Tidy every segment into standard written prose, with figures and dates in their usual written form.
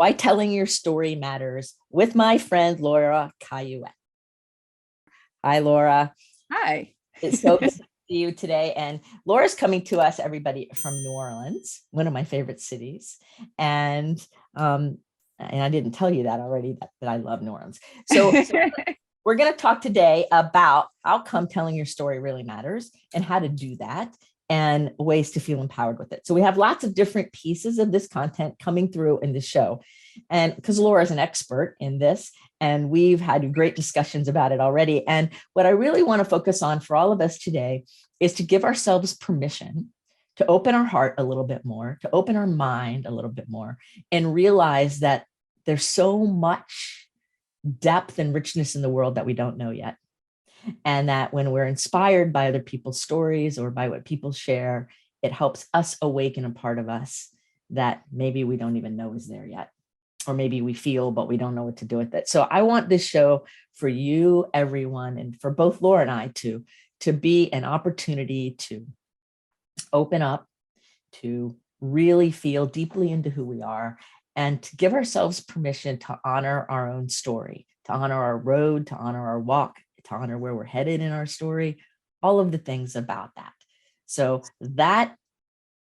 Why Telling Your Story Matters with my friend, Laura Cayouette. Hi, Laura. Hi. It's so good to see you today. And Laura's coming to us, everybody, from New Orleans, one of my favorite cities. And and I didn't tell you that already, that I love New Orleans. So we're going to talk today about how come telling your story really matters and how to do that and ways to feel empowered with it. So we have lots of different pieces of this content coming through in the show. And because Laura is an expert in this, and we've had great discussions about it already. And what I really want to focus on for all of us today is to give ourselves permission to open our heart a little bit more, to open our mind a little bit more, and realize that there's so much depth and richness in the world that we don't know yet. And that when we're inspired by other people's stories or by what people share, it helps us awaken a part of us that maybe we don't even know is there yet. Or maybe we feel, but we don't know what to do with it. So I want this show for you, everyone, and for both Laura and I to be an opportunity to open up, to really feel deeply into who we are, and to give ourselves permission to honor our own story, to honor our road, to honor our walk, to honor where we're headed in our story, all of the things about that. So that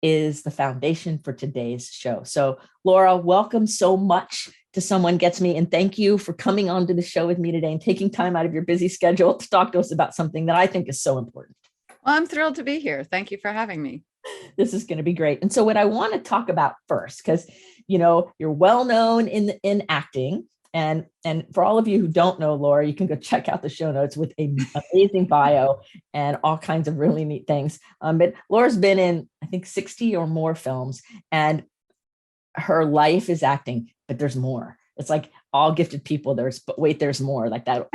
is the foundation for today's show. So Laura, welcome so much to Someone Gets Me. And thank you for coming on to the show with me today and taking time out of your busy schedule to talk to us about something that I think is so important. Well, I'm thrilled to be here. Thank you for having me. This is going to be great. And so what I want to talk about first, because, you're well known in acting. And for all of you who don't know Laura, you can go check out the show notes with an amazing bio and all kinds of really neat things. But Laura's been in, I think, 60 or more films, and her life is acting, but there's more. It's like all gifted people. But wait, there's more. Like that.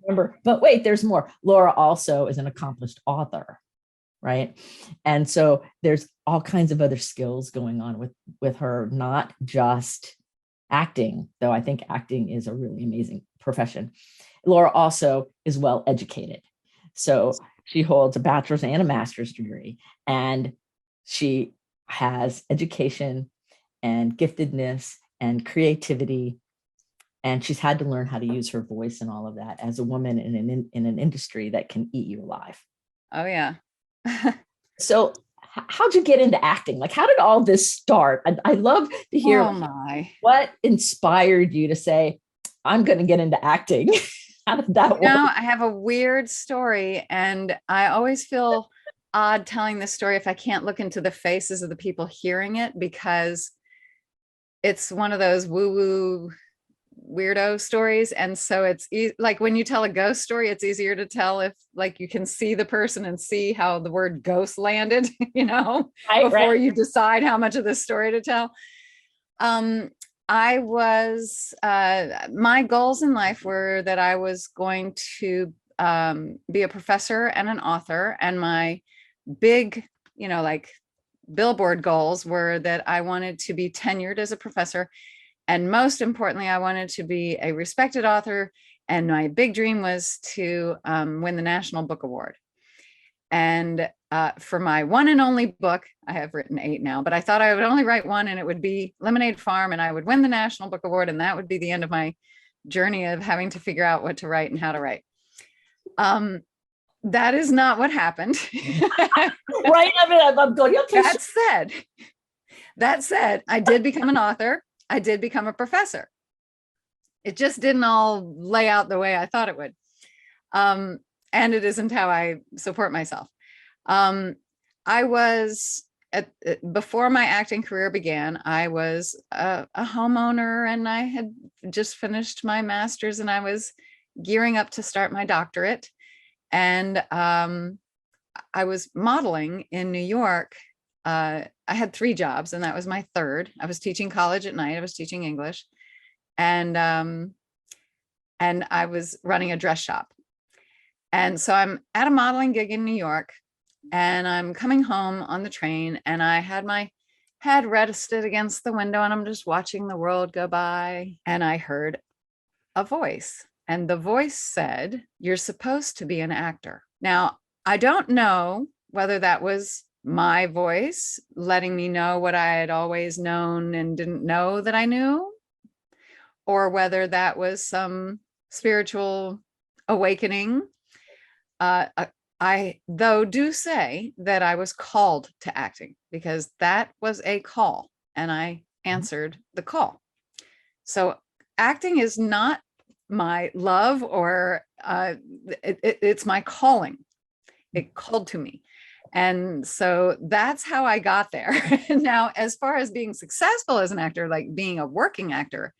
Remember, but wait, there's more. Laura also is an accomplished author, right? And so there's all kinds of other skills going on with her, not just acting, though I think acting is a really amazing profession. Laura also is well educated. So she holds a bachelor's and a master's degree, and she has education and giftedness and creativity. And she's had to learn how to use her voice and all of that as a woman in an industry that can eat you alive. Oh, yeah. So how'd you get into acting? Like, how did all this start? I love to hear what inspired you to say, I'm going to get into acting. How did that work? I have a weird story, and I always feel odd telling this story if I can't look into the faces of the people hearing it, because it's one of those woo-woo weirdo stories. And so it's like when you tell a ghost story, it's easier to tell if like you can see the person and see how the word ghost landed, before you decide how much of the story to tell. I was, my goals in life were that I was going to be a professor and an author. And my big, like billboard goals were that I wanted to be tenured as a professor. And most importantly, I wanted to be a respected author. And my big dream was to win the National Book Award. And for my one and only book, I have written 8 now, but I thought I would only write one, and it would be Lemonade Farm, and I would win the National Book Award. And that would be the end of my journey of having to figure out what to write and how to write. That is not what happened. Right. I'm going, okay. That said, I did become an author. I did become a professor. It just didn't all lay out the way I thought it would. And it isn't how I support myself. I was, before my acting career began, I was a homeowner, and I had just finished my master's, and I was gearing up to start my doctorate. And I was modeling in New York. I had 3 jobs, and that was my third. I was teaching college at night. I was teaching English, and I was running a dress shop. And so I'm at a modeling gig in New York, and I'm coming home on the train, and I had my head rested against the window, and I'm just watching the world go by. And I heard a voice, and the voice said, "You're supposed to be an actor." Now, I don't know whether that was my voice letting me know what I had always known and didn't know that I knew, or whether that was some spiritual awakening. I, though, do say that I was called to acting because that was a call and I answered the call. So acting is not my love or it's my calling. It called to me. And so that's how I got there. Now, as far as being successful as an actor, like being a working actor,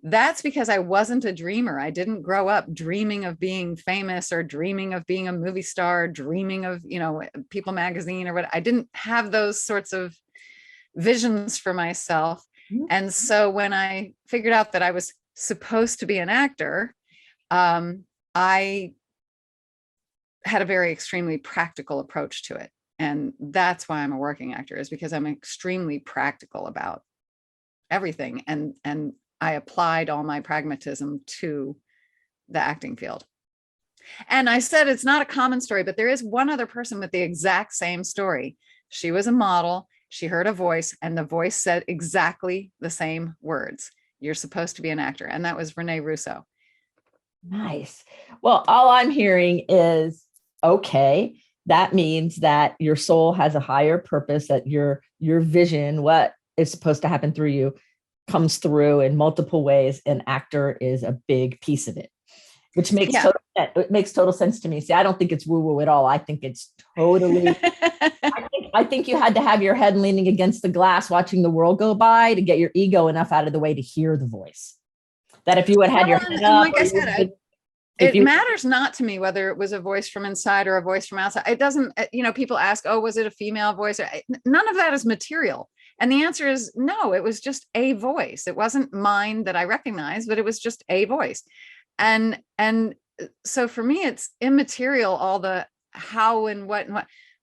that's because I wasn't a dreamer. I didn't grow up dreaming of being famous or dreaming of being a movie star, dreaming of, People Magazine or what. I didn't have those sorts of visions for myself. And so when I figured out that I was supposed to be an actor, I had a very extremely practical approach to it. And that's why I'm a working actor, is because I'm extremely practical about everything. And I applied all my pragmatism to the acting field. And I said, it's not a common story, but there is one other person with the exact same story. She was a model. She heard a voice and the voice said exactly the same words. You're supposed to be an actor. And that was Rene Russo. Nice. Well, all I'm hearing is, okay, that means that your soul has a higher purpose, that your vision, what is supposed to happen through you, comes through in multiple ways. An actor is a big piece of it, which makes total sense to me. See, I don't think it's woo-woo at all. I think it's totally, I think you had to have your head leaning against the glass, watching the world go by to get your ego enough out of the way to hear the voice. That if you had your head up, like I said, it matters not to me whether it was a voice from inside or a voice from outside. It doesn't, people ask, oh, was it a female voice? None of that is material. And the answer is no, it was just a voice. It wasn't mine that I recognized, but it was just a voice. And so for me, it's immaterial, all the how and what.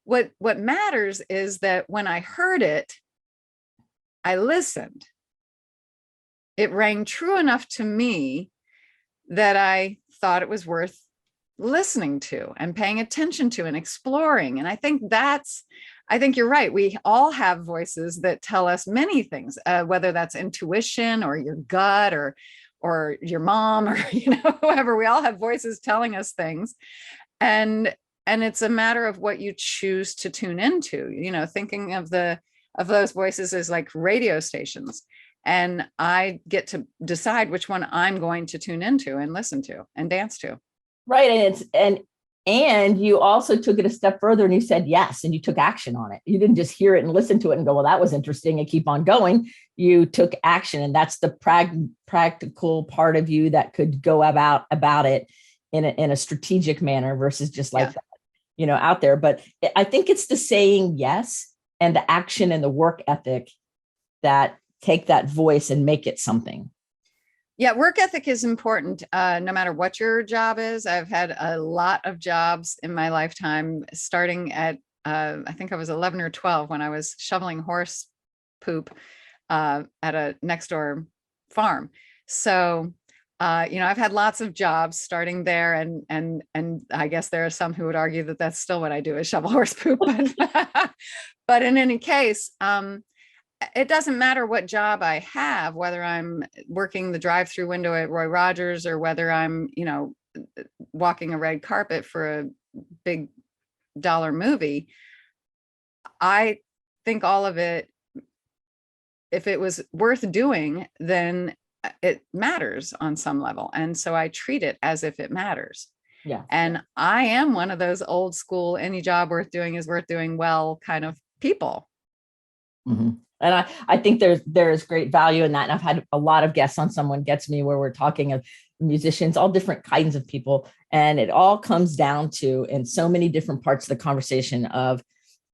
What matters is that when I heard it, I listened. It rang true enough to me that I thought it was worth listening to and paying attention to and exploring. And I think you're right. We all have voices that tell us many things, whether that's intuition or your gut or your mom or, whoever. We all have voices telling us things. And it's a matter of what you choose to tune into, thinking of those voices as like radio stations. And I get to decide which one I'm going to tune into and listen to and dance to. Right. And you also took it a step further and you said yes, and you took action on it. You didn't just hear it and listen to it and go, well, that was interesting, and keep on going. You took action, and that's the practical part of you that could go about it in a strategic manner versus just like that, out there. But I think it's the saying yes and the action and the work ethic that take that voice and make it something. Yeah, work ethic is important, no matter what your job is. I've had a lot of jobs in my lifetime, starting at, I think I was 11 or 12 when I was shoveling horse poop at a next door farm. So, I've had lots of jobs starting there, and I guess there are some who would argue that that's still what I do, is shovel horse poop. But in any case, it doesn't matter what job I have, whether I'm working the drive-through window at Roy Rogers or whether I'm, walking a red carpet for a big dollar movie. I think all of it, if it was worth doing, then it matters on some level. And so I treat it as if it matters. Yeah. And I am one of those old school, any job worth doing is worth doing well kind of people. Mm-hmm. And I think there's great value in that. And I've had a lot of guests on Someone Gets Me where we're talking of musicians, all different kinds of people. And it all comes down to, in so many different parts of the conversation, of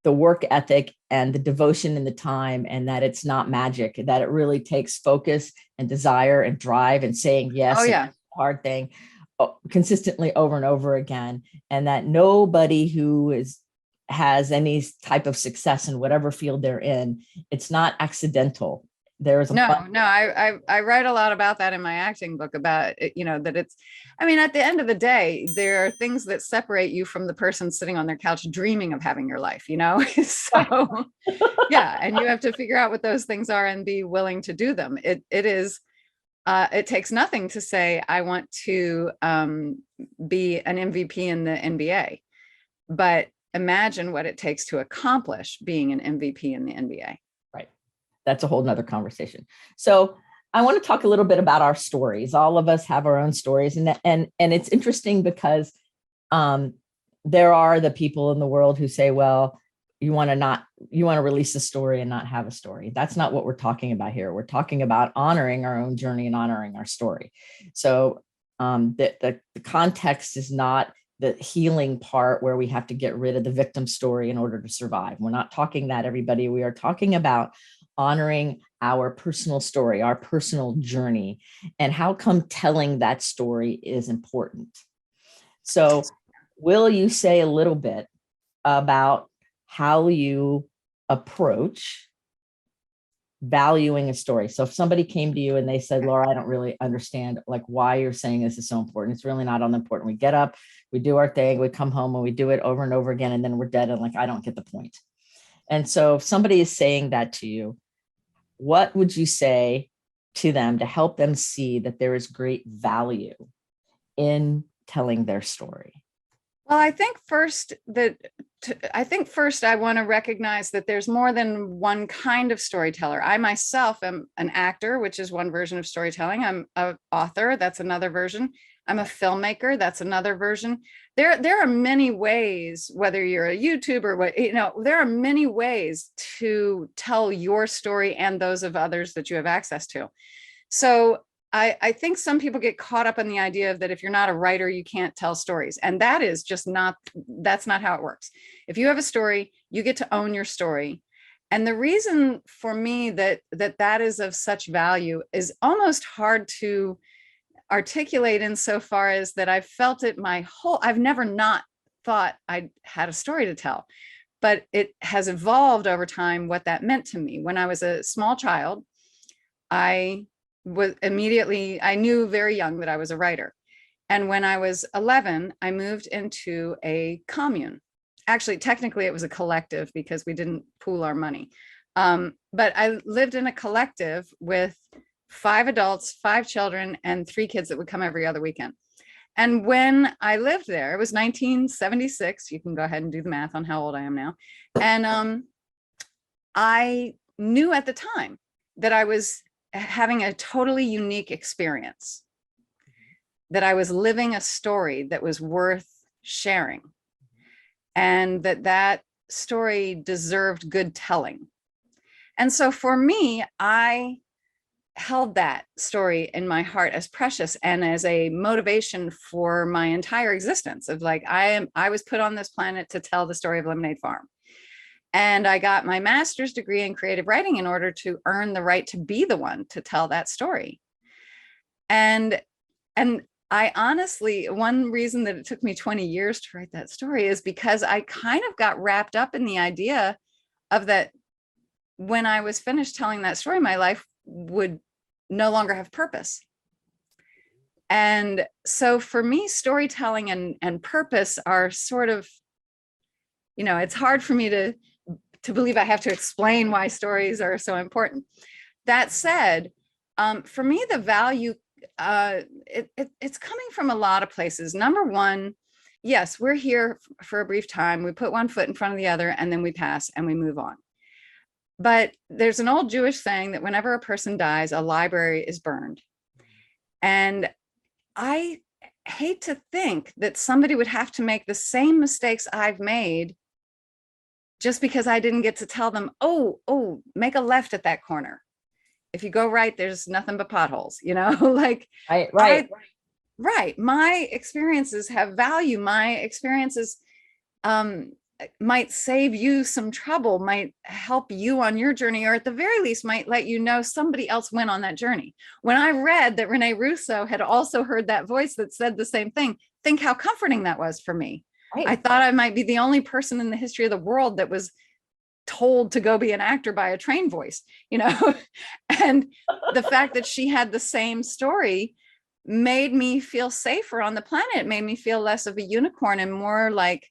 the work ethic and the devotion and the time, and that it's not magic, that it really takes focus and desire and drive and saying yes. Oh, yeah. Hard thing consistently over and over again. And that nobody who has any type of success in whatever field they're in, it's not accidental. there is a fun. No, I write a lot about that in my acting book about it, that it's, I mean, at the end of the day, there are things that separate you from the person sitting on their couch dreaming of having your life, So yeah, and you have to figure out what those things are and be willing to do them. It takes nothing to say, I want to be an MVP in the NBA, but imagine what it takes to accomplish being an MVP in the NBA. Right. That's a whole nother conversation. So I want to talk a little bit about our stories. All of us have our own stories, and it's interesting because there are the people in the world who say, well, you want to release a story and not have a story. That's not what we're talking about here. We're talking about honoring our own journey and honoring our story. So the context is not the healing part where we have to get rid of the victim story in order to survive. We're not talking that, everybody. We are talking about honoring our personal story, our personal journey, and how come telling that story is important. So will you say a little bit about how you approach valuing a story? So if somebody came to you and they said, Laura, I don't really understand like why you're saying this is so important. It's really not important. We get up, we do our thing, we come home and we do it over and over again, and then we're dead. And like, I don't get the point. And so if somebody is saying that to you, what would you say to them to help them see that there is great value in telling their story? Well, I think first I want to recognize that there's more than one kind of storyteller. I myself am an actor, which is one version of storytelling. I'm an author. That's another version. I'm a filmmaker. That's another version. There are many ways, whether you're a YouTuber, there are many ways to tell your story and those of others that you have access to. So I think some people get caught up in the idea of that if you're not a writer, you can't tell stories. And that is just that's not how it works. If you have a story, you get to own your story. And the reason for me that is of such value is almost hard to articulate insofar as that I've felt it I've never not thought I had a story to tell, but it has evolved over time what that meant to me. When I was a small child, I knew very young that I was a writer. And when I was 11, I moved into a commune. Actually, technically it was a collective because we didn't pool our money. But I lived in a collective with 5 adults, 5 children, and 3 kids that would come every other weekend. And when I lived there, it was 1976. You can go ahead and do the math on how old I am now. And I knew at the time that I was having a totally unique experience, that I was living a story that was worth sharing, and that story deserved good telling. And so for me, I held that story in my heart as precious and as a motivation for my entire existence of like, I was put on this planet to tell the story of Lemonade Farm. And I got my master's degree in creative writing in order to earn the right to be the one to tell that story. And I honestly, one reason that it took me 20 years to write that story is because I kind of got wrapped up in the idea of that when I was finished telling that story, my life would no longer have purpose. And so for me, storytelling and purpose are sort of, it's hard for me to believe I have to explain why stories are so important. That said, for me, the value, it's coming from a lot of places. Number one, yes, we're here for a brief time. We put one foot in front of the other, and then we pass and we move on. But there's an old Jewish saying that whenever a person dies, a library is burned. And I hate to think that somebody would have to make the same mistakes I've made just because I didn't get to tell them, oh, make a left at that corner. If you go right, there's nothing but potholes, like. Right. My experiences have value. My experiences might save you some trouble, might help you on your journey, or at the very least might let you know somebody else went on that journey. When I read that Rene Russo had also heard that voice that said the same thing, think how comforting that was for me. Right. I thought I might be the only person in the history of the world that was told to go be an actor by a train voice, and the fact that she had the same story made me feel safer on the planet. It made me feel less of a unicorn and more like,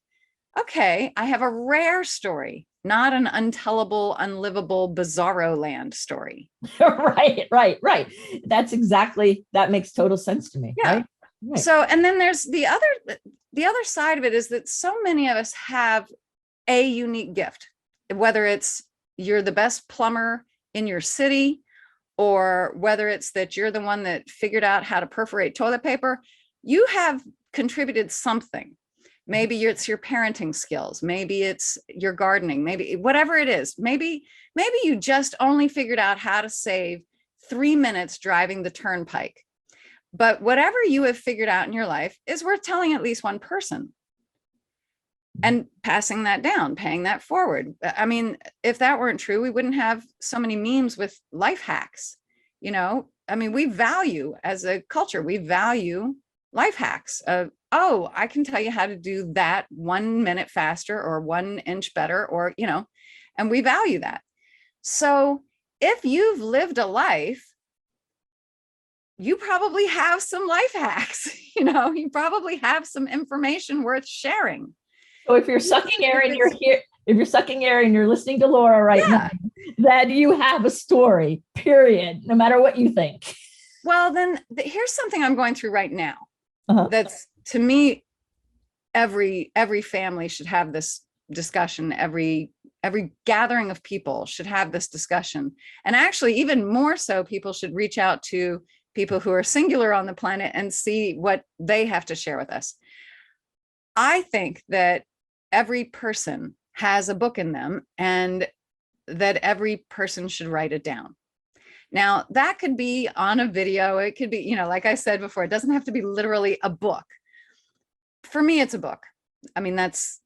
okay, I have a rare story, not an untellable, unlivable, bizarro land story. Right. That makes total sense to me. Yeah. Right. So, and then there's the other side of it is that so many of us have a unique gift, whether it's you're the best plumber in your city, or whether it's that you're the one that figured out how to perforate toilet paper. You have contributed something. Maybe it's your parenting skills. Maybe it's your gardening. Maybe whatever it is. Maybe you just only figured out how to save 3 minutes driving the turnpike. But whatever you have figured out in your life is worth telling at least one person and passing that down, paying that forward. I mean, if that weren't true, we wouldn't have so many memes with life hacks. I mean, we value, as a culture, we value life hacks. Oh, I can tell you how to do that 1 minute faster or 1 inch better, or, and we value that. So if you've lived a life, you probably have some life hacks, you probably have some information worth sharing. So if you're sucking air and you're here, if you're sucking air and you're listening to Laura right now, that you have a story, period, no matter what you think. Well, then here's something I'm going through right now. That's, to me, every family should have this discussion. Every gathering of people should have this discussion. And actually, even more so, people should reach out to people who are singular on the planet and see what they have to share with us. I think that every person has a book in them, and that every person should write it down. Now, that could be on a video. It could be, like I said before, it doesn't have to be literally a book. For me, it's a book. I mean, that's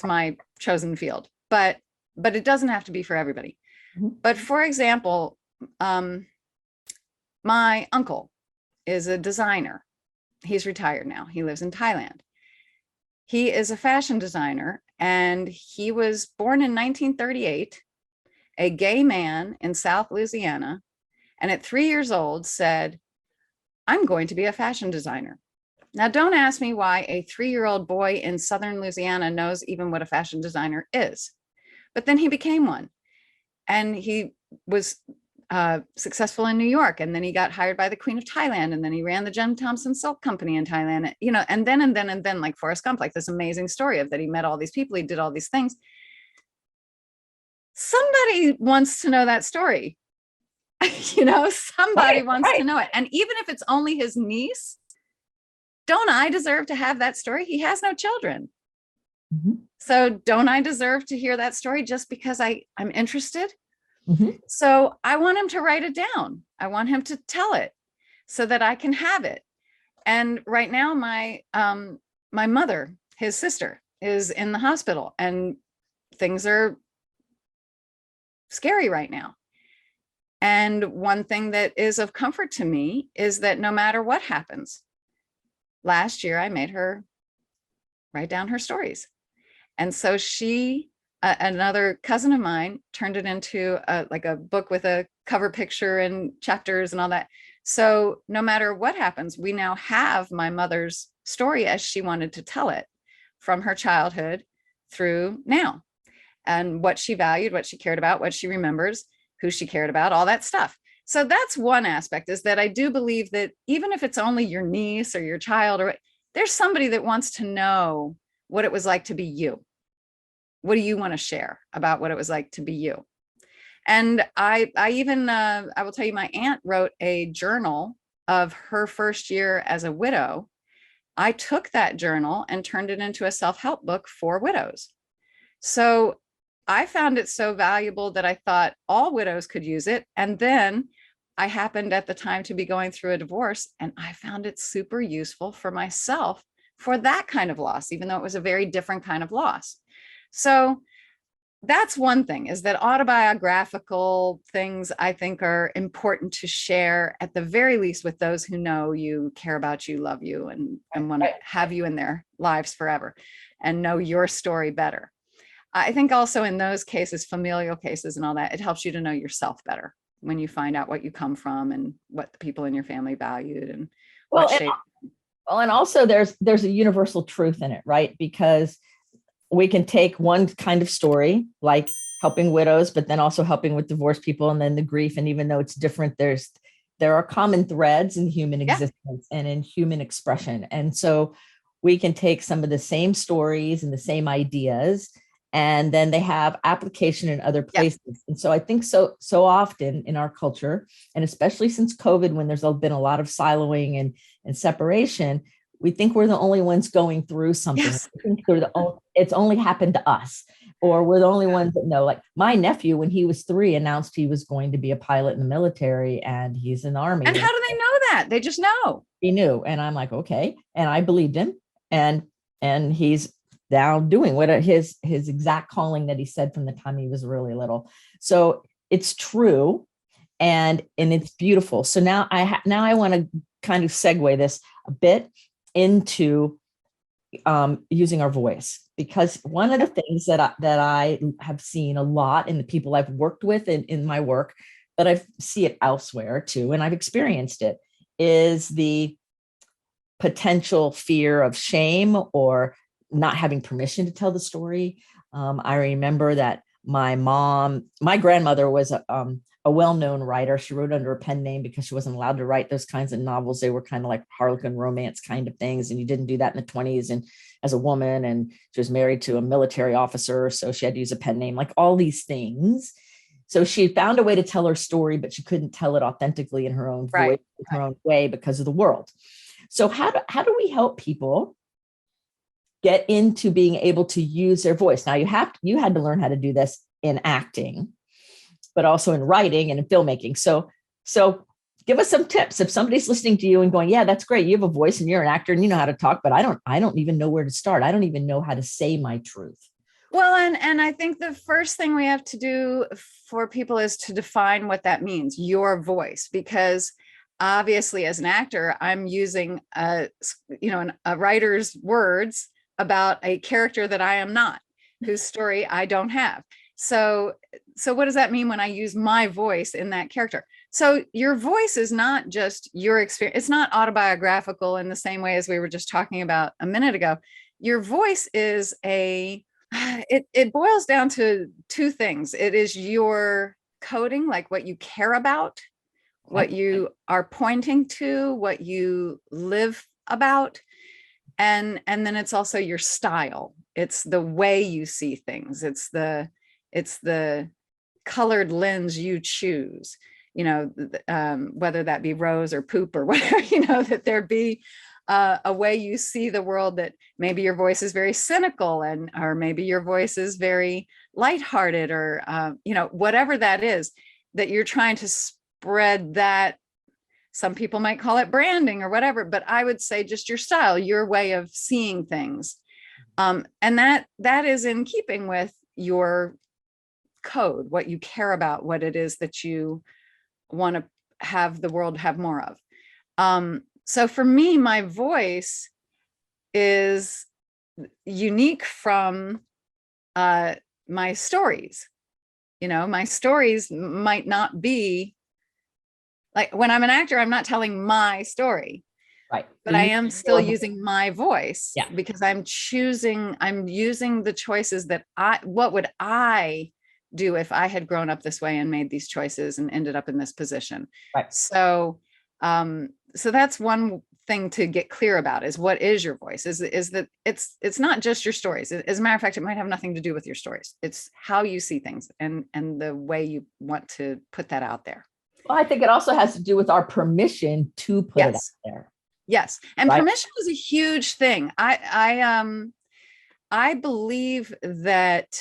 my chosen field, but it doesn't have to be for everybody. But for example, my uncle is a designer. He's retired now. He lives in Thailand. He is a fashion designer, and he was born in 1938, a gay man in South Louisiana. And at 3 years old said, I'm going to be a fashion designer. Now, don't ask me why a 3-year-old boy in Southern Louisiana knows even what a fashion designer is. But then he became one, and he was successful in New York. And then he got hired by the Queen of Thailand. And then he ran the Jem Thompson Silk Company in Thailand, and then like Forrest Gump, like this amazing story of that he met all these people, he did all these things. Somebody wants to know that story. Somebody wants to know it. And even if it's only his niece, don't I deserve to have that story? He has no children. So don't I deserve to hear that story just because I'm interested? So I want him to write it down. I want him to tell it so that I can have it. And right now, my mother, his sister, is in the hospital, and things are scary right now. And one thing that is of comfort to me is that no matter what happens, last year I made her write down her stories. And so she, another cousin of mine, turned it into like a book with a cover picture and chapters and all that. So no matter what happens, we now have my mother's story as she wanted to tell it, from her childhood through now, and what she valued, what she cared about, what she remembers, who she cared about, all that stuff. So that's one aspect, is that I do believe that even if it's only your niece or your child, or there's somebody that wants to know what it was like to be you. What do you want to share about what it was like to be you? And I will tell you, my aunt wrote a journal of her first year as a widow. I took that journal and turned it into a self-help book for widows. So I found it so valuable that I thought all widows could use it. And then I happened at the time to be going through a divorce, and I found it super useful for myself for that kind of loss, even though it was a very different kind of loss. So that's one thing, is that autobiographical things I think are important to share, at the very least, with those who know you, care about you, love you, and want to have you in their lives forever and know your story better. I think also in those cases, familial cases and all that, it helps you to know yourself better when you find out what you come from and what the people in your family valued and Well, what and, shape. well, and also there's a universal truth in it, right? Because we can take one kind of story, like helping widows, but then also helping with divorced people, and then the grief. And even though it's different, there are common threads in human Yeah. existence and in human expression. And so we can take some of the same stories and the same ideas, and then they have application in other Yeah. places. And so I think so often in our culture, and especially since COVID, when there's been a lot of siloing and separation, we think we're the only ones going through something. Yes. We think it's only happened to us, or we're the only ones that know. Like my nephew, when he was 3, announced he was going to be a pilot in the military, and he's in the Army. And how do they know that? They just know. He knew, and I'm like, okay, and I believed him, and he's now doing what his exact calling that he said from the time he was really little. So it's true, and it's beautiful. So now I want to kind of segue this a bit into using our voice, because one of the things that I have seen a lot in the people I've worked with in my work, that I see it elsewhere too, and I've experienced it, is the potential fear of shame or not having permission to tell the story. I remember that my grandmother was a well-known writer. She wrote under a pen name because she wasn't allowed to write those kinds of novels. They were kind of like Harlequin romance kind of things, and you didn't do that in the 1920s. And as a woman, and she was married to a military officer, so she had to use a pen name, like all these things. So she found a way to tell her story, but she couldn't tell it authentically in her own voice, in her own way, because of the world. So how do we help people get into being able to use their voice? Now you had to learn how to do this in acting, but also in writing and in filmmaking. So give us some tips. If somebody's listening to you and going, yeah, that's great, you have a voice and you're an actor and you know how to talk, but I don't even know where to start. I don't even know how to say my truth. Well, and I think the first thing we have to do for people is to define what that means, your voice, because obviously as an actor, I'm using a writer's words about a character that I am not, whose story I don't have. So what does that mean when I use my voice in that character? So your voice is not just your experience. It's not autobiographical in the same way as we were just talking about a minute ago. Your voice is it boils down to 2 things. It is your coding, like what you care about, what you are pointing to, what you live about. And then it's also your style. It's the way you see things. It's the colored lens you choose, whether that be rose or poop or whatever, that there be a way you see the world, that maybe your voice is very cynical, or maybe your voice is very lighthearted, or, whatever that is, that you're trying to spread that. Some people might call it branding or whatever, but I would say just your style, your way of seeing things. And that is in keeping with your code, what you care about, what it is that you want to have the world have more of. So for me, my voice is unique from my stories. My stories might not be like, when I'm an actor, I'm not telling my story, right? But I am still using my voice, yeah, because I'm using the choices that what would I do if I had grown up this way and made these choices and ended up in this position. right. So that's one thing to get clear about, is what is your voice, is that it's not just your stories. As a matter of fact, it might have nothing to do with your stories. It's how you see things and the way you want to put that out there. Well, I think it also has to do with our permission to put it out there. Yes. And right? Permission is a huge thing. I believe that,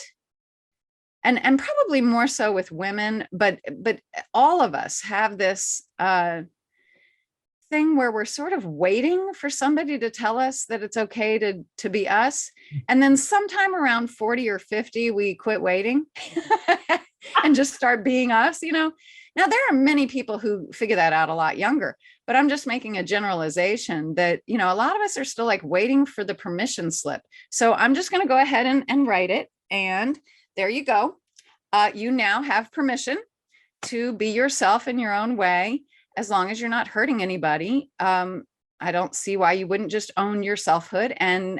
and probably more so with women, but all of us have this thing where we're sort of waiting for somebody to tell us that it's okay to be us. And then sometime around 40 or 50, we quit waiting and just start being us, Now, there are many people who figure that out a lot younger, but I'm just making a generalization that, a lot of us are still like waiting for the permission slip. So I'm just going to go ahead and write it. And there you go. You now have permission to be yourself in your own way, as long as you're not hurting anybody. I don't see why you wouldn't just own your selfhood and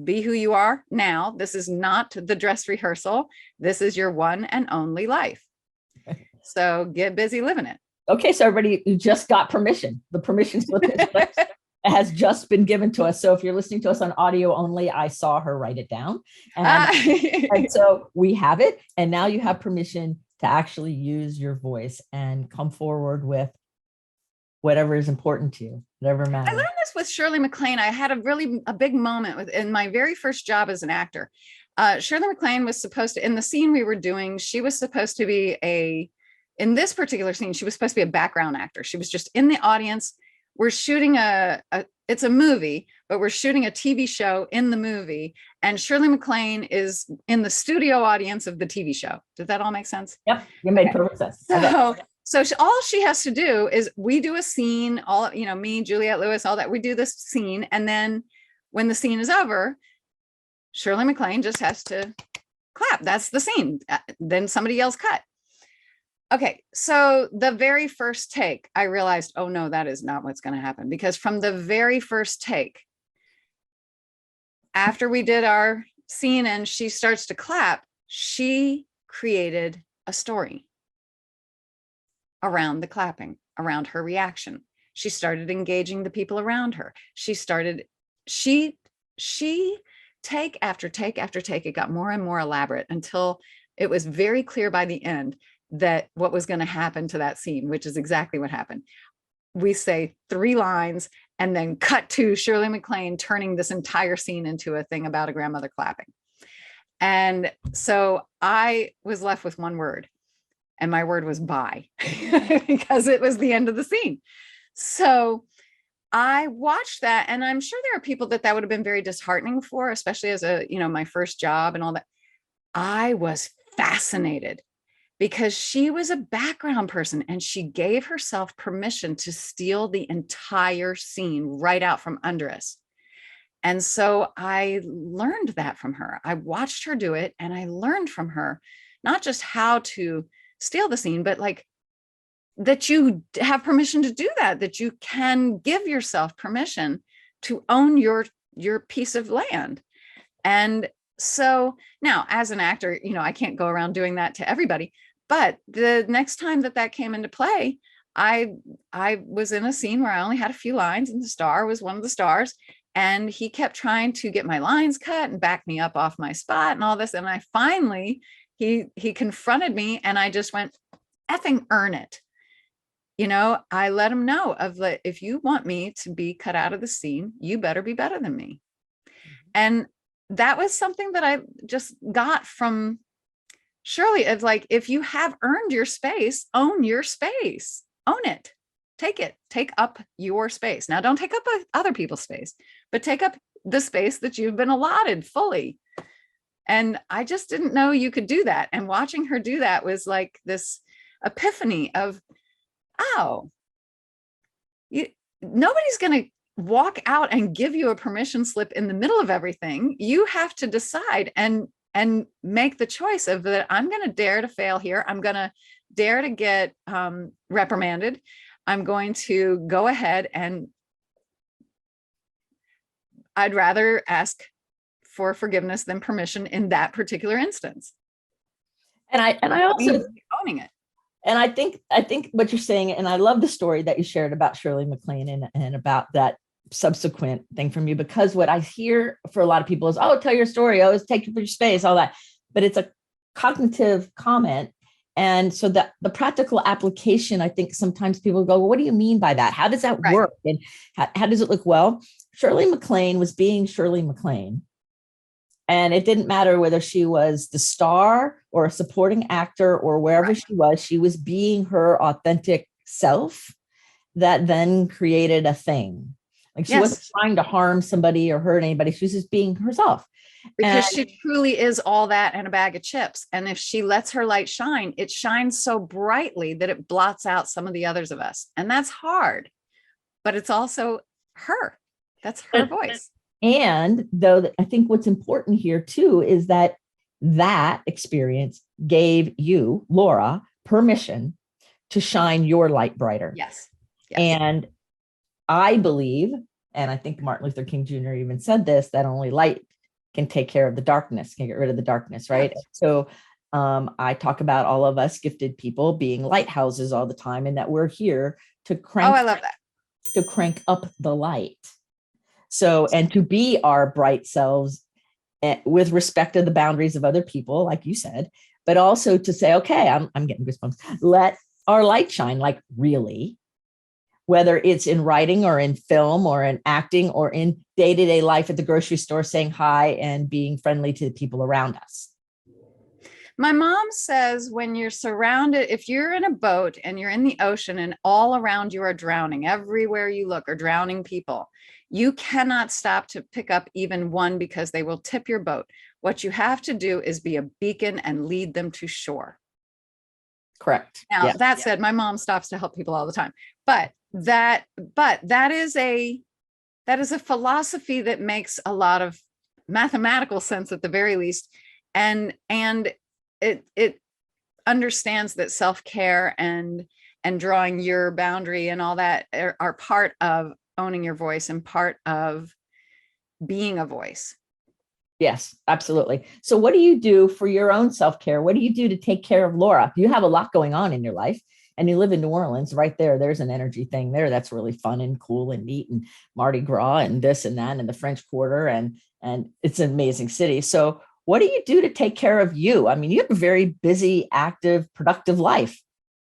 be who you are now. This is not the dress rehearsal. This is your one and only life. So get busy living it. Okay, so everybody, you just got permission. The permission slip has just been given to us. So if you're listening to us on audio only, I saw her write it down. And so we have it. And now you have permission to actually use your voice and come forward with whatever is important to you, whatever matters. I learned this with Shirley MacLaine. I had a big moment in my very first job as an actor. Shirley MacLaine was supposed to, in the scene we were doing, she was supposed to be in this particular scene, she was supposed to be a background actor. She was just in the audience. We're shooting it's a movie, but we're shooting a TV show in the movie. And Shirley MacLaine is in the studio audience of the TV show. Did that all make sense? Yep, you made perfect sense. So all she has to do is we do a scene, me, Juliette Lewis, all that. We do this scene. And then when the scene is over, Shirley MacLaine just has to clap. That's the scene. Then somebody yells cut. Okay, so the very first take, I realized, oh no, that is not what's going to happen. Because from the very first take, after we did our scene and she starts to clap, she created a story around the clapping, around her reaction. She started engaging the people around her. She take after take after take, it got more and more elaborate until it was very clear by the end that what was going to happen to that scene, which is exactly what happened. We say 3 lines and then cut to Shirley MacLaine turning this entire scene into a thing about a grandmother clapping. And so I was left with one word, and my word was bye, because it was the end of the scene. So I watched that, and I'm sure there are people that would have been very disheartening for, especially as my first job and all that. I was fascinated because she was a background person and she gave herself permission to steal the entire scene right out from under us. And so I learned that from her. I watched her do it, and I learned from her, not just how to steal the scene, but like that you have permission to do that you can give yourself permission to own your piece of land. And so now as an actor, I can't go around doing that to everybody, but the next time that came into play, I was in a scene where I only had a few lines, and the star was one of the stars, and he kept trying to get my lines cut and back me up off my spot and all this. And I finally, he confronted me, and I just went, effing earn it. I let him know if you want me to be cut out of the scene, you better be better than me. And that was something that I just got from Shirley, of like, if you have earned your space, own your space, own it, take up your space. Now, don't take up other people's space, but take up the space that you've been allotted fully. And I just didn't know you could do that. And watching her do that was like this epiphany of, oh, nobody's going to walk out and give you a permission slip in the middle of everything. You have to decide and make the choice of that. I'm going to dare to fail here. I'm going to dare to get reprimanded. I'm going to go ahead, and I'd rather ask for forgiveness than permission in that particular instance. And I also owning it. And I think what you're saying, and I love the story that you shared about Shirley MacLaine and about that subsequent thing from you, because what I hear for a lot of people is, oh, tell your story, oh, take your space, all that. But it's a cognitive comment. And so the practical application, I think sometimes people go, well, what do you mean by that? How does that work? And how does it look? Well, Shirley MacLaine was being Shirley MacLaine. And it didn't matter whether she was the star or a supporting actor or wherever she was being her authentic self that then created a thing. Like she wasn't trying to harm somebody or hurt anybody. She was just being herself. Because she truly is all that and a bag of chips. And if she lets her light shine, it shines so brightly that it blots out some of the others of us. And that's hard, but it's also her. That's her voice. And though I think what's important here too is that that experience gave you, Laura, permission to shine your light brighter. Yes. Yes. And I believe, and I think Martin Luther King Jr. even said this, that only light can take care of the darkness, can get rid of the darkness, right? Yes. So I talk about all of us gifted people being lighthouses all the time, and that we're here to crank, I love that. to crank up the light. So, and to be our bright selves with respect to the boundaries of other people, like you said, but also to say, okay, I'm getting goosebumps. Let our light shine, like really, whether it's in writing or in film or in acting or in day-to-day life at the grocery store, saying hi and being friendly to the people around us. My mom says when you're surrounded, if you're in a boat and you're in the ocean and all around you are drowning, everywhere you look are drowning people, you cannot stop to pick up even one because they will tip your boat. What you have to do is be a beacon and lead them to shore. Correct. Now, that said, my mom stops to help people all the time, but that is a philosophy that makes a lot of mathematical sense at the very least. And it understands that self-care and drawing your boundary and all that are part of owning your voice and part of being a voice. Yes, absolutely. So what do you do for your own self-care? What do you do to take care of Laura? You have a lot going on in your life and you live in New Orleans right there. There's an energy thing there that's really fun and cool and neat, and Mardi Gras and this and that and the French Quarter, and it's an amazing city. So what do you do to take care of you? I mean, you have a very busy, active, productive life.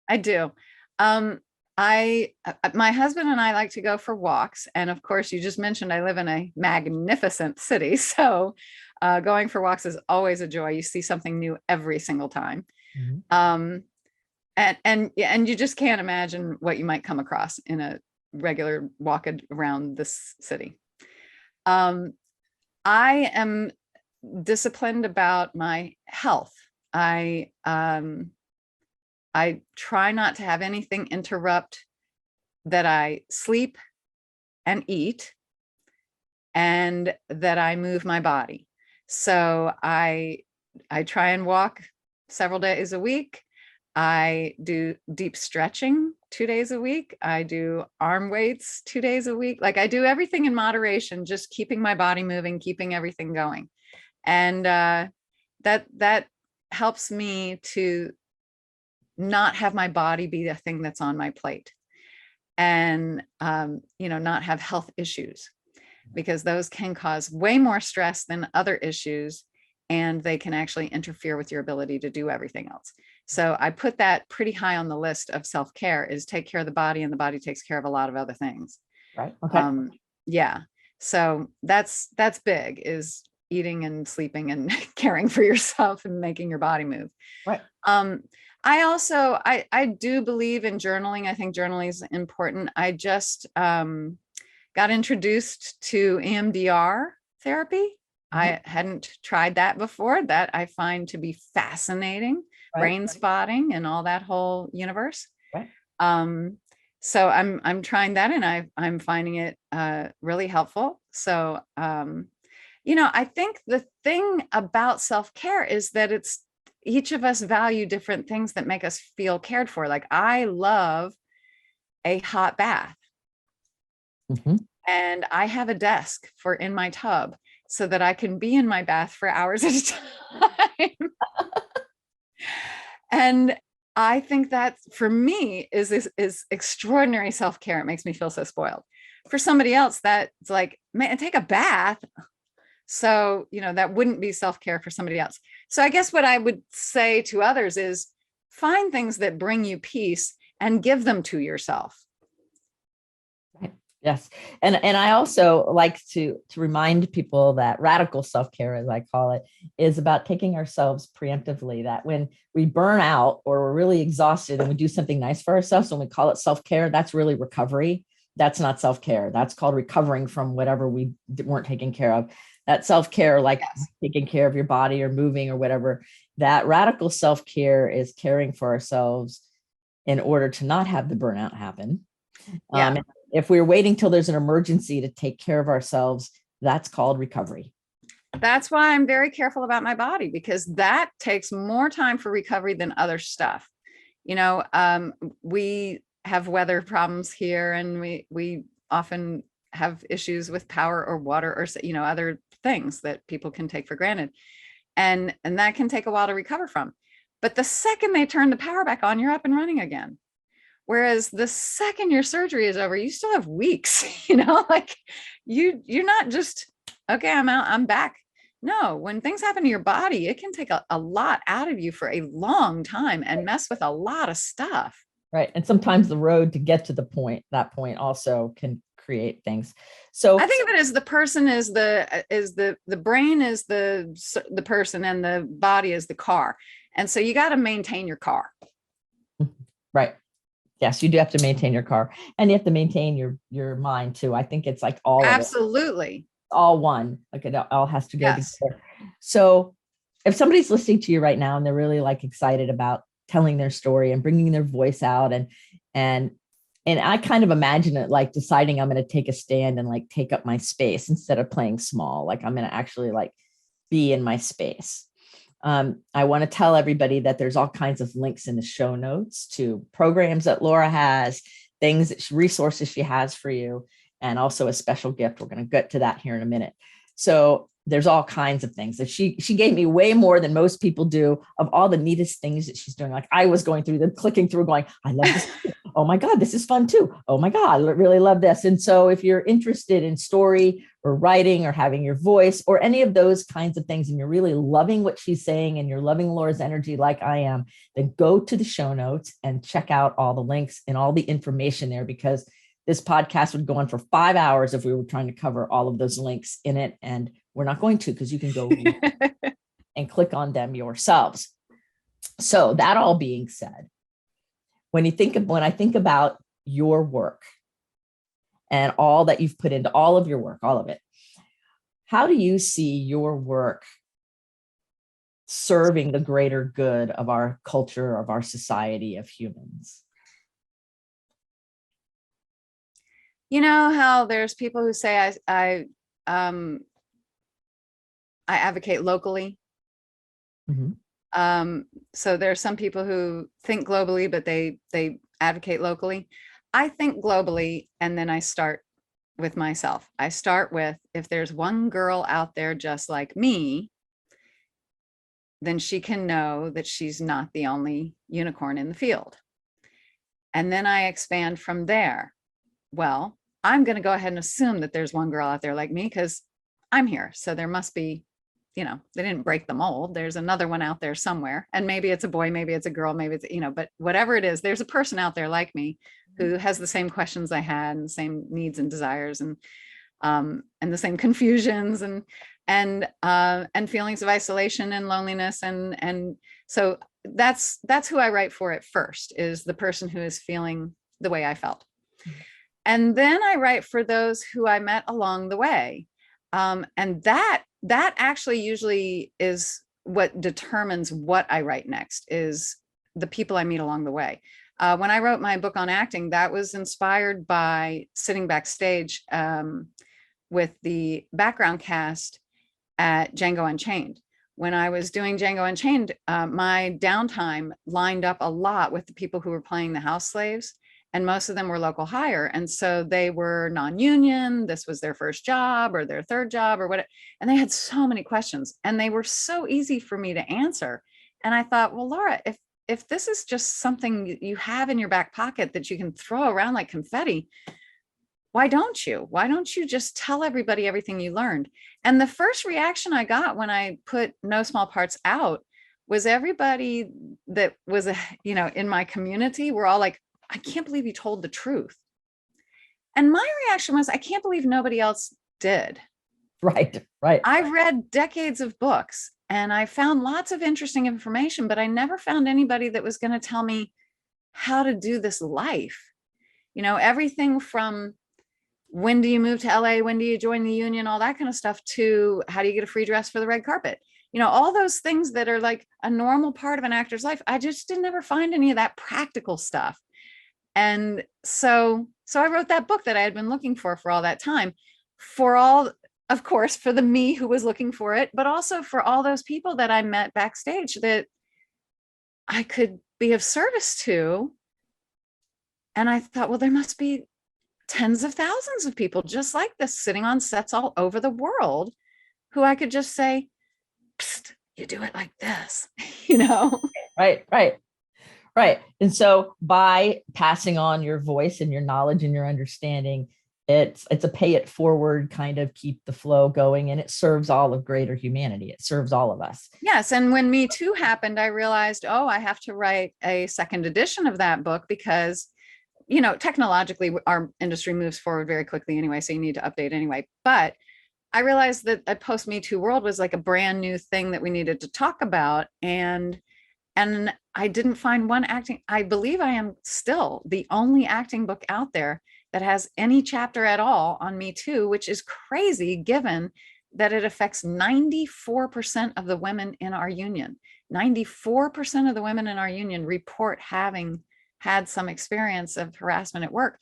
I do. My husband and I like to go for walks. And of course, you just mentioned I live in a magnificent city. So going for walks is always a joy. You see something new every single time. Mm-hmm. And you just can't imagine what you might come across in a regular walk around this city. I am disciplined about my health. I try not to have anything interrupt that I sleep and eat and that I move my body. So I try and walk several days a week. I do deep stretching 2 days a week. I do arm weights 2 days a week. Like I do everything in moderation, just keeping my body moving, keeping everything going. And that helps me to not have my body be the thing that's on my plate, and not have health issues, because those can cause way more stress than other issues, and they can actually interfere with your ability to do everything else. So I put that pretty high on the list of self-care, is take care of the body, and the body takes care of a lot of other things. Right. Okay. Yeah. So that's big, is eating and sleeping and caring for yourself and making your body move. Right. I also, I do believe in journaling. I think journaling is important. I just got introduced to EMDR therapy. Mm-hmm. I hadn't tried that before. That I find to be fascinating, right. Brain spotting and all that whole universe. Right. So I'm trying that, and I'm finding it really helpful. So I think the thing about self-care is that it's, each of us value different things that make us feel cared for. Like I love a hot bath. Mm-hmm. And I have a desk for in my tub so that I can be in my bath for hours at a time. And I think that for me is extraordinary self-care. It makes me feel so spoiled. For somebody else, that's like, man, take a bath. So, that wouldn't be self-care for somebody else. So I guess what I would say to others is find things that bring you peace and give them to yourself. Yes. And I also like to remind people that radical self-care, as I call it, is about taking ourselves preemptively, that when we burn out or we're really exhausted and we do something nice for ourselves and we call it self-care, that's really recovery. That's not self-care. That's called recovering from whatever we weren't taking care of. That self-care, like yes. Taking care of your body or moving or whatever, that radical self-care is caring for ourselves in order to not have the burnout happen. Yeah. If we're waiting till there's an emergency to take care of ourselves, that's called recovery. That's why I'm very careful about my body, because that takes more time for recovery than other stuff. We have weather problems here, and we often have issues with power or water or other things that people can take for granted, and that can take a while to recover from. But the second they turn the power back on, you're up and running again. Whereas the second your surgery is over, you still have weeks. Like you're not just, okay, I'm out, I'm back. No, when things happen to your body, it can take a lot out of you for a long time and mess with a lot of stuff. Right. And sometimes the road to get to that point also can create things. So I think of it as the person is the brain is the person, and the body is the car. And so you got to maintain your car. right. Yes, you do have to maintain your car, and you have to maintain your mind too. I think it's like all of it. Absolutely. All one. Like it all has to go Yes. together. So if somebody's listening to you right now and they're really like excited about telling their story and bringing their voice out, and I kind of imagine it like deciding I'm going to take a stand and like take up my space instead of playing small. Like I'm going to actually like be in my space. I want to tell everybody that there's all kinds of links in the show notes to programs that Laura has, things, resources she has for you, and also a special gift. We're going to get to that here in a minute. So there's all kinds of things that she gave me, way more than most people do, of all the neatest things that she's doing. Like I was going through them, clicking through, going, I love this. Oh my God, this is fun too. Oh my God, I really love this. And so if you're interested in story or writing or having your voice or any of those kinds of things, and you're really loving what she's saying and you're loving Laura's energy like I am, then go to the show notes and check out all the links and all the information there, because this podcast would go on for 5 hours if we were trying to cover all of those links in it. And we're not going to, because you can go and click on them yourselves. So that all being said, when I think about your work and all that you've put into all of your work, all of it, how do you see your work serving the greater good of our culture, of our society, of humans? You know how there's people who say I advocate locally. Mm-hmm. So there's some people who think globally, but they advocate locally. I think globally, and then I start with myself. I start with, if there's one girl out there just like me, then she can know that she's not the only unicorn in the field. And then I expand from there. Well, I'm going to go ahead and assume that there's one girl out there like me, because I'm here. So there must be, they didn't break the mold. There's another one out there somewhere. And maybe it's a boy, maybe it's a girl, maybe it's, but whatever it is, there's a person out there like me who has the same questions I had, and the same needs and desires, and the same confusions and feelings of isolation and loneliness. And so that's who I write for at first, is the person who is feeling the way I felt. And then I write for those who I met along the way. And that actually usually is what determines what I write next, is the people I meet along the way. When I wrote my book on acting, that was inspired by sitting backstage with the background cast at Django Unchained. When I was doing Django Unchained, my downtime lined up a lot with the people who were playing the house slaves. And most of them were local hire. And so they were non-union. This was their first job or their third job or what. And they had so many questions, and they were so easy for me to answer. And I thought, well, Laura, if this is just something you have in your back pocket that you can throw around like confetti, why don't you just tell everybody everything you learned? And the first reaction I got when I put No Small Parts out was everybody that was, in my community were all like, I can't believe you told the truth. And my reaction was, I can't believe nobody else did. Right. I read decades of books and I found lots of interesting information, but I never found anybody that was going to tell me how to do this life. Everything from when do you move to LA, when do you join the union, all that kind of stuff, to how do you get a free dress for the red carpet? All those things that are like a normal part of an actor's life. I just didn't ever find any of that practical stuff. And so I wrote that book that I had been looking for all that time, for all of course, for the me who was looking for it, but also for all those people that I met backstage that I could be of service to. And I thought, well, there must be tens of thousands of people just like this sitting on sets all over the world who I could just say, psst, you do it like this, you know? Right, right, right. And so by passing on your voice and your knowledge and your understanding, it's a pay it forward kind of keep the flow going, and it serves all of greater humanity. It serves all of us. Yes. And when Me Too happened, I realized, oh, I have to write a second edition of that book because, you know, technologically, our industry moves forward very quickly anyway. So you need to update anyway. But I realized that a post Me Too world was like a brand new thing that we needed to talk about. And I didn't find one acting. I believe I am still the only acting book out there that has any chapter at all on Me Too, which is crazy given that it affects 94% of the women in our union. 94% of the women in our union report having had some experience of harassment at work.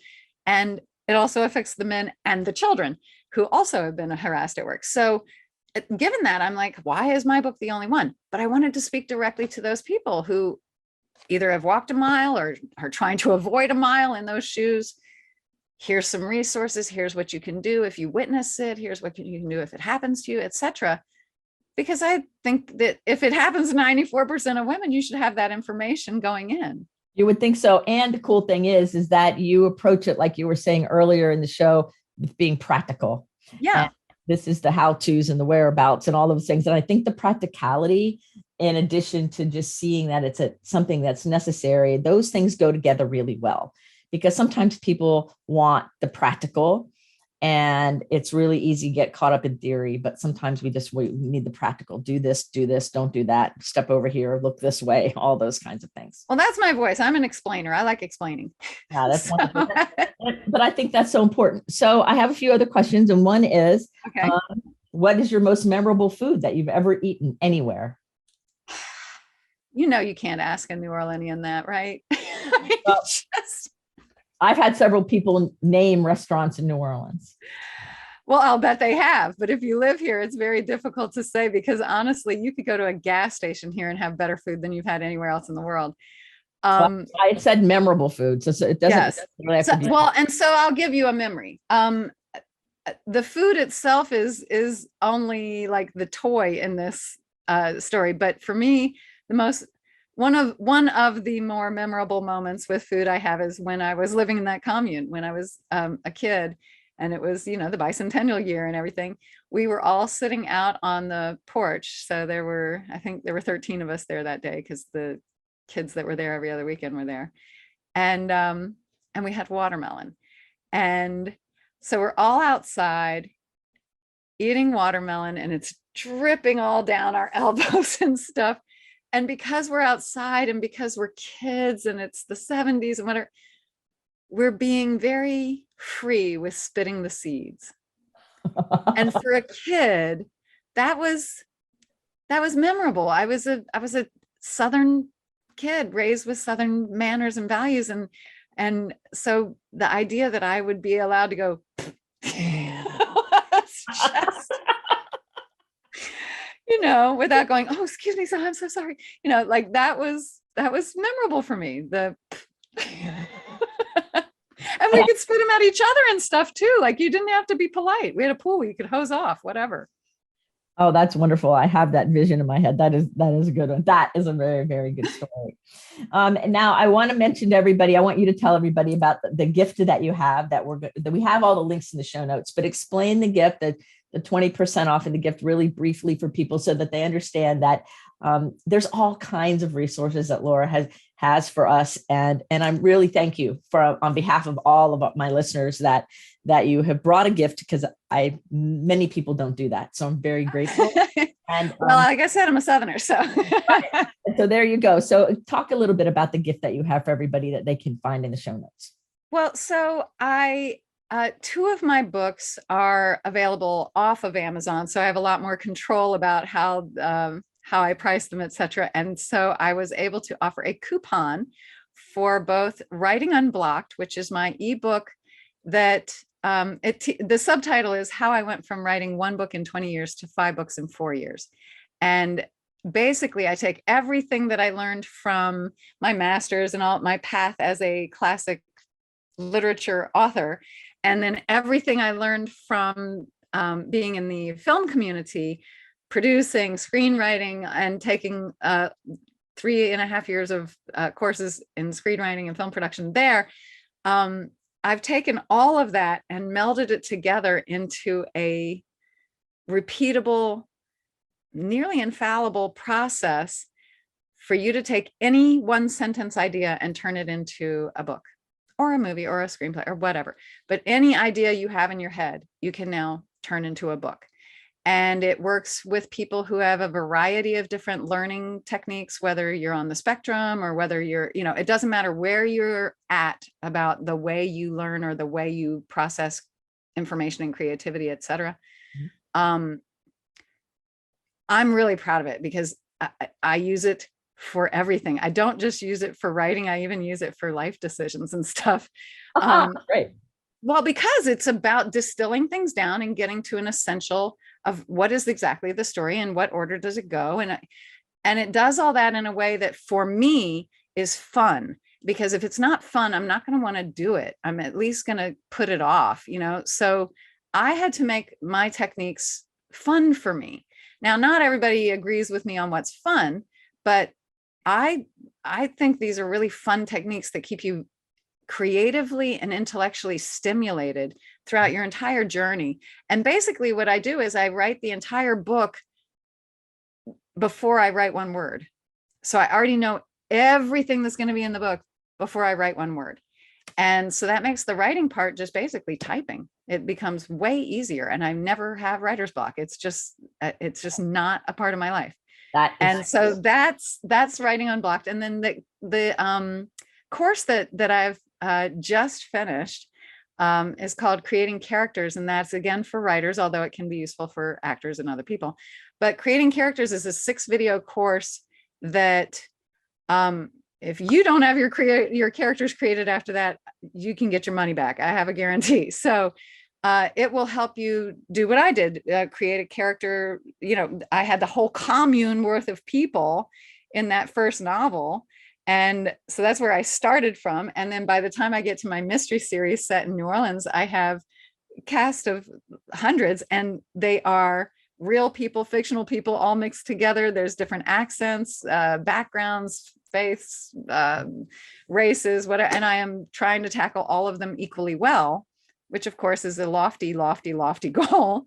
And it also affects the men and the children who also have been harassed at work. So given that, I'm like, why is my book the only one? But I wanted to speak directly to those people who either have walked a mile or are trying to avoid a mile in those shoes. Here's some resources. Here's what you can do if you witness it. Here's what you can do if it happens to you, etc. Because I think that if it happens to 94% of women, you should have that information going in. You would think so. And the cool thing is that you approach it, like you were saying earlier in the show, with being practical. Yeah. And this is the how-tos and the whereabouts and all those things. And I think the practicality, in addition to just seeing that it's something that's necessary, those things go together really well, because sometimes people want the practical and it's really easy to get caught up in theory, but sometimes we need the practical. Do this, don't do that, step over here, look this way, all those kinds of things. Well, that's my voice. I'm an explainer. I like explaining. Yeah, that's wonderful. But I think that's so important. So I have a few other questions. And one is, okay. What is your most memorable food that you've ever eaten anywhere? You know, you can't ask a New Orleanian that, right? Well, I've had several people name restaurants in New Orleans. Well, I'll bet they have. But if you live here, it's very difficult to say, because honestly, you could go to a gas station here and have better food than you've had anywhere else in the world. I said memorable food, so it doesn't. Yes. Well, and so I'll give you a memory. The food itself is only like the toy in this story, but for me, one of the more memorable moments with food I have is when I was living in that commune when I was a kid, and it was, you know, the bicentennial year and everything. We were all sitting out on the porch. So I think there were 13 of us there that day, because the kids that were there every other weekend were there. And we had watermelon. And so we're all outside eating watermelon, and it's dripping all down our elbows and stuff. And because we're outside and because we're kids and it's the 70s and whatever, we're being very free with spitting the seeds. And for a kid, that was memorable. I was a Southern kid raised with Southern manners and values, and so the idea that I would be allowed to go just, you know, without going, oh, excuse me, so I'm so sorry, you know, like that was memorable for me. And we could spit them at each other and stuff too. Like, you didn't have to be polite. We had a pool where you could hose off, whatever. Oh, that's wonderful. I have that vision in my head. That is a good one. That is a very, very good story. And now I want to mention to everybody, I want you to tell everybody about the gift that you have, that we have all the links in the show notes, but explain the gift, the 20% off in the gift really briefly for people so that they understand that there's all kinds of resources that Laura has for us. And I'm really thank you on behalf of all of my listeners that you have brought a gift, because many people don't do that. So I'm very grateful. And well, like I said, I'm a Southerner, so. Right. So there you go. So talk a little bit about the gift that you have for everybody that they can find in the show notes. Well, so two of my books are available off of Amazon, so I have a lot more control about how I price them, etc. And so I was able to offer a coupon for both Writing Unblocked, which is my ebook that the subtitle is How I Went from Writing one book in 20 years to 5 books in 4 years. And basically I take everything that I learned from my master's and all my path as a classic literature author, and then everything I learned from being in the film community, producing, screenwriting, and taking 3.5 years of courses in screenwriting and film production there. I've taken all of that and melded it together into a repeatable, nearly infallible process for you to take any one sentence idea and turn it into a book or a movie or a screenplay or whatever. But any idea you have in your head, you can now turn into a book. And it works with people who have a variety of different learning techniques, whether you're on the spectrum or whether you're, it doesn't matter where you're at about the way you learn or the way you process information and creativity, et cetera. I'm really proud of it because I use it for everything. I don't just use it for writing. I even use it for life decisions and stuff. Great. Well, because it's about distilling things down and getting to an essential of what is exactly the story and what order does it go. And it does all that in a way that for me is fun, because if it's not fun, I'm not going to want to do it. I'm at least going to put it off, So I had to make my techniques fun for me. Now, not everybody agrees with me on what's fun, but I think these are really fun techniques that keep you creatively and intellectually stimulated throughout your entire journey. And basically what I do is I write the entire book before I write one word. So I already know everything that's going to be in the book before I write one word. And so that makes the writing part just basically typing. It becomes way easier, and I never have writer's block. It's just not a part of my life. So that's writing unblocked. And then the course that I've just finished is called Creating Characters. And that's again for writers, although it can be useful for actors and other people. But Creating Characters is a 6-video course that if you don't have your characters created after that, you can get your money back. I have a guarantee. So it will help you do what I did, create a character. I had the whole commune worth of people in that first novel. And so that's where I started from. And then by the time I get to my mystery series set in New Orleans, I have a cast of hundreds, and they are real people, fictional people, all mixed together. There's different accents, backgrounds, faiths, races, whatever. And I am trying to tackle all of them equally well, which of course is a lofty, lofty, lofty goal.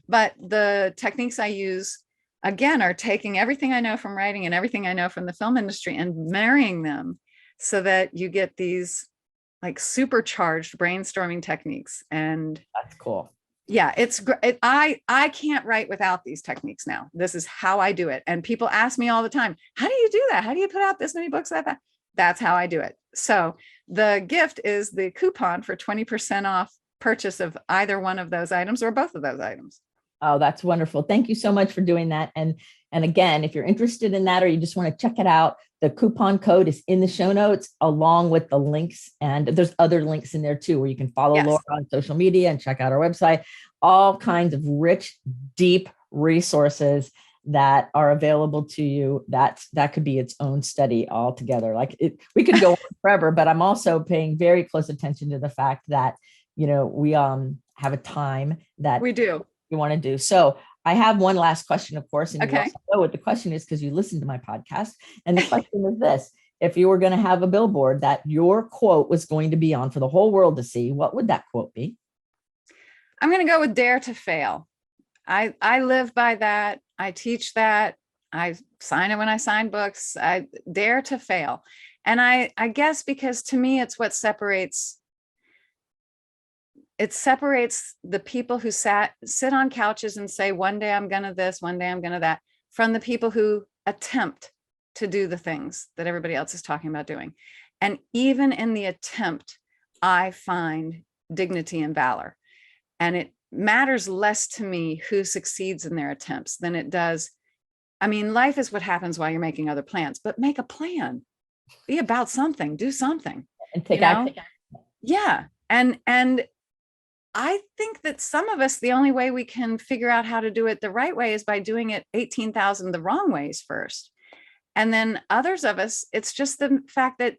But the techniques I use, again, are taking everything I know from writing and everything I know from the film industry and marrying them so that you get these like supercharged brainstorming techniques. And that's cool. Yeah, it's great. I can't write without these techniques now. This is how I do it. And people ask me all the time, how do you do that? How do you put out this many books like that? That's how I do it. So the gift is the coupon for 20% off purchase of either one of those items or both of those items. Oh, that's wonderful. Thank you so much for doing that. And again, if you're interested in that, or you just want to check it out, the coupon code is in the show notes along with the links. And there's other links in there too, where you can follow Laura on social media and check out our website, all kinds of rich, deep resources that are available to you. That could be its own study altogether. We could go on forever, but I'm also paying very close attention to the fact that, we have a time that we do. You want to do. So I have one last question, of course, and okay. You also know what the question is because you listened to my podcast. And the question is this: if you were going to have a billboard that your quote was going to be on for the whole world to see, what would that quote be? I'm going to go with dare to fail. I live by that. I teach that. I sign it when I sign books. I dare to fail. And I guess because to me, it's what separates the people who sit on couches and say, one day I'm gonna this, one day I'm gonna that, from the people who attempt to do the things that everybody else is talking about doing. And even in the attempt, I find dignity and valor. And it matters less to me who succeeds in their attempts than it does. I mean, life is what happens while you're making other plans, but make a plan, be about something, do something. And take action. Yeah. And I think that some of us, the only way we can figure out how to do it the right way is by doing it 18,000 the wrong ways first. And then others of us, it's just the fact that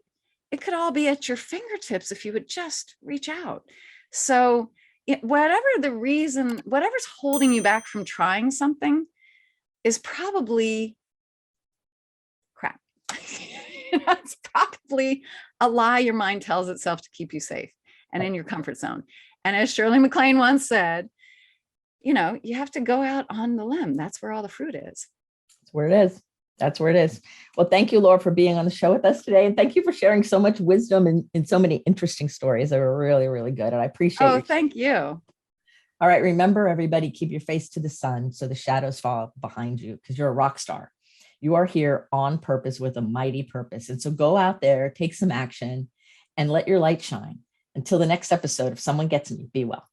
it could all be at your fingertips if you would just reach out. So, whatever the reason, whatever's holding you back from trying something is probably crap. It's probably a lie your mind tells itself to keep you safe and in your comfort zone. And as Shirley MacLaine once said, you have to go out on the limb. That's where all the fruit is. That's where it is. That's where it is. Well, thank you, Laura, for being on the show with us today. And thank you for sharing so much wisdom and so many interesting stories that were really, really good. And I appreciate Oh, thank you. All right. Remember, everybody, keep your face to the sun so the shadows fall behind you, because you're a rock star. You are here on purpose with a mighty purpose. And so go out there, take some action, and let your light shine. Until the next episode, if someone gets me, be well.